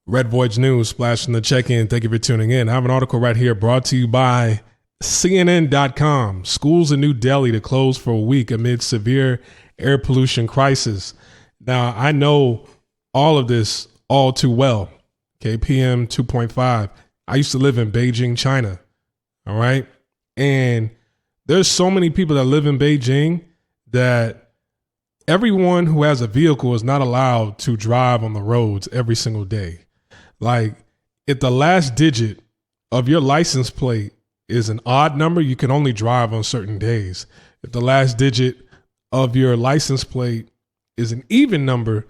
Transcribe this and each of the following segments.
Red Voyage News, splashing the check-in. Thank you for tuning in. I have an article right here brought to you by CNN.com. Schools in New Delhi to close for a week amid severe air pollution crisis. Now, I know all of this all too well. Okay, PM 2.5. I used to live in Beijing, China. All right. And there's so many people that live in Beijing that everyone who has a vehicle is not allowed to drive on the roads every single day. Like, if the last digit of your license plate is an odd number, you can only drive on certain days. If the last digit of your license plate is an even number,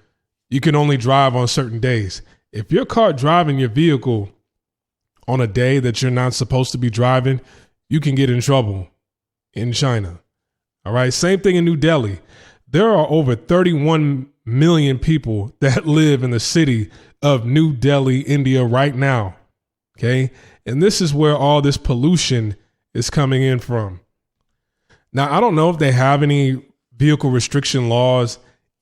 you can only drive on certain days. If you're caught driving your vehicle on a day that you're not supposed to be driving, you can get in trouble in China. All right. Same thing in New Delhi. There are over 31 million people that live in the city of New Delhi, India right now. Okay. And this is where all this pollution is coming in from. Now, I don't know if they have any vehicle restriction laws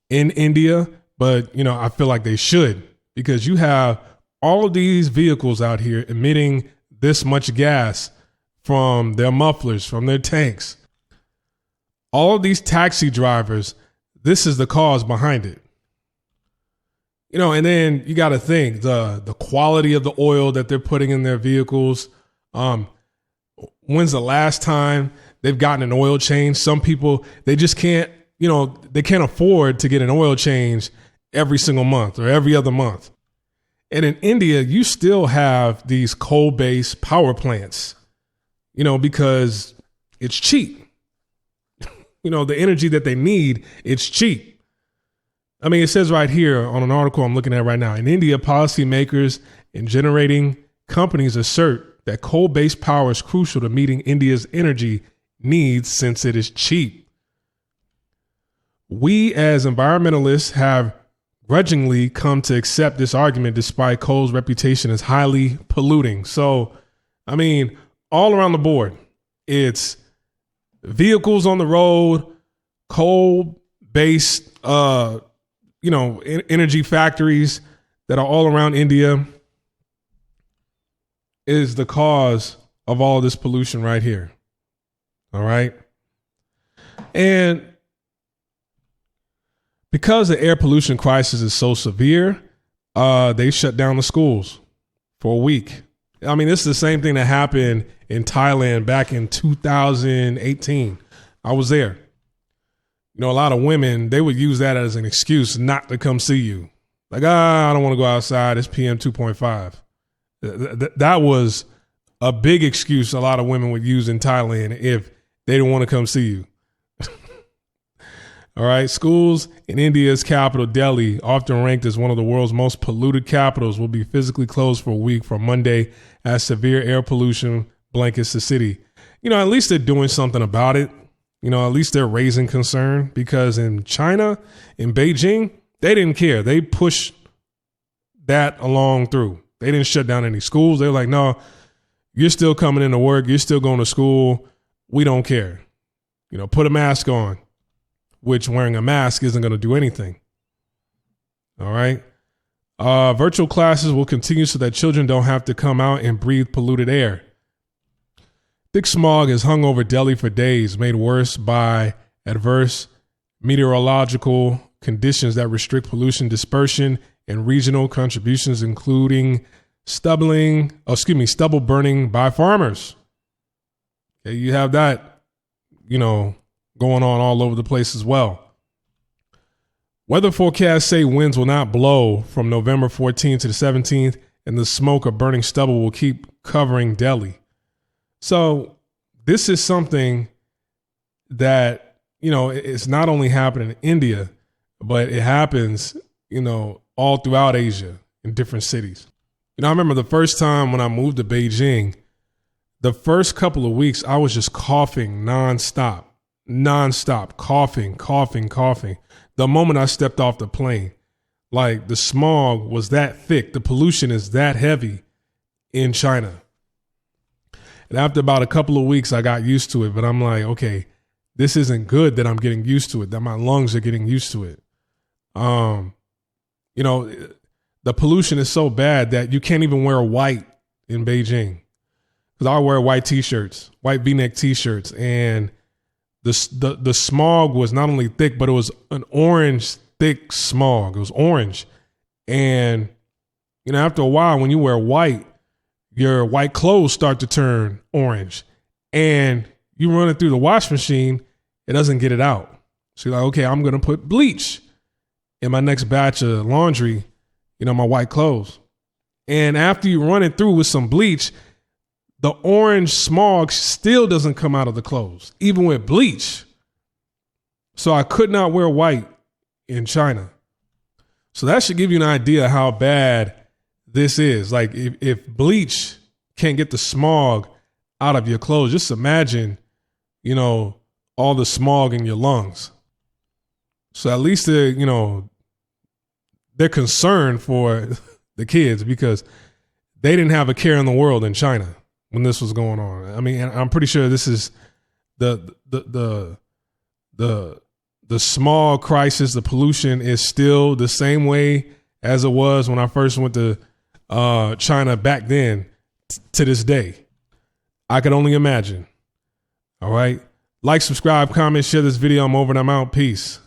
in India, but, I feel like they should, because you have all of these vehicles out here emitting this much gas from their mufflers, from their tanks. All of these taxi drivers, this is the cause behind it. And then you got to think the quality of the oil that they're putting in their vehicles. When's the last time they've gotten an oil change? Some people, they just can't, they can't afford to get an oil change every single month or every other month. And in India, you still have these coal-based power plants, because it's cheap. The energy that they need, it's cheap. I mean, it says right here on an article I'm looking at right now, in India, policymakers and generating companies assert that coal-based power is crucial to meeting India's energy needs since it is cheap. We as environmentalists have grudgingly come to accept this argument despite coal's reputation as highly polluting. So, I mean, all around the board, it's vehicles on the road, coal-based, energy factories that are all around India is the cause of all this pollution right here. All right. And because the air pollution crisis is so severe, they shut down the schools for a week. I mean, this is the same thing that happened in Thailand back in 2018. I was there. A lot of women, they would use that as an excuse not to come see you. Like, I don't want to go outside. It's PM 2.5. That was a big excuse a lot of women would use in Thailand if they didn't want to come see you. All right. Schools in India's capital, Delhi, often ranked as one of the world's most polluted capitals, will be physically closed for a week from Monday as severe air pollution blankets the city. At least they're doing something about it. At least they're raising concern, because in China, in Beijing, they didn't care. They pushed that along through. They didn't shut down any schools. They're like, no, you're still coming into work. You're still going to school. We don't care. Put a mask on, which wearing a mask isn't going to do anything. All right. Virtual classes will continue so that children don't have to come out and breathe polluted air. Thick smog has hung over Delhi for days, made worse by adverse meteorological conditions that restrict pollution dispersion and regional contributions, including stubble burning by farmers. Okay, you have that, going on all over the place as well. Weather forecasts say winds will not blow from November 14th to the 17th, and the smoke of burning stubble will keep covering Delhi. So this is something that, it's not only happening in India, but it happens, all throughout Asia in different cities. I remember the first time when I moved to Beijing, the first couple of weeks, I was just coughing nonstop, coughing. The moment I stepped off the plane, like the smog was that thick. The pollution is that heavy in China. And after about a couple of weeks, I got used to it. But I'm like, okay, this isn't good that I'm getting used to it, that my lungs are getting used to it. The the pollution is so bad that you can't even wear white in Beijing. Because I wear white t-shirts, white V-neck t-shirts, and the smog was not only thick, but it was an orange thick smog. It was orange. And, you know, after a while, when you wear white, your white clothes start to turn orange. And you run it through the wash machine, it doesn't get it out. So you're like, okay, I'm going to put bleach in my next batch of laundry, you know, my white clothes. And after you run it through with some bleach, the orange smog still doesn't come out of the clothes, even with bleach. So I could not wear white in China. So that should give you an idea how bad this is. Like if bleach can't get the smog out of your clothes, just imagine, you know, all the smog in your lungs. So at least they're concerned for the kids because they didn't have a care in the world in China when this was going on. I mean, I'm pretty sure this is the smog crisis, the pollution is still the same way as it was when I first went to China back then to this day. I could only imagine. All right. Like, subscribe, comment, share this video. I'm over and I'm out. Peace.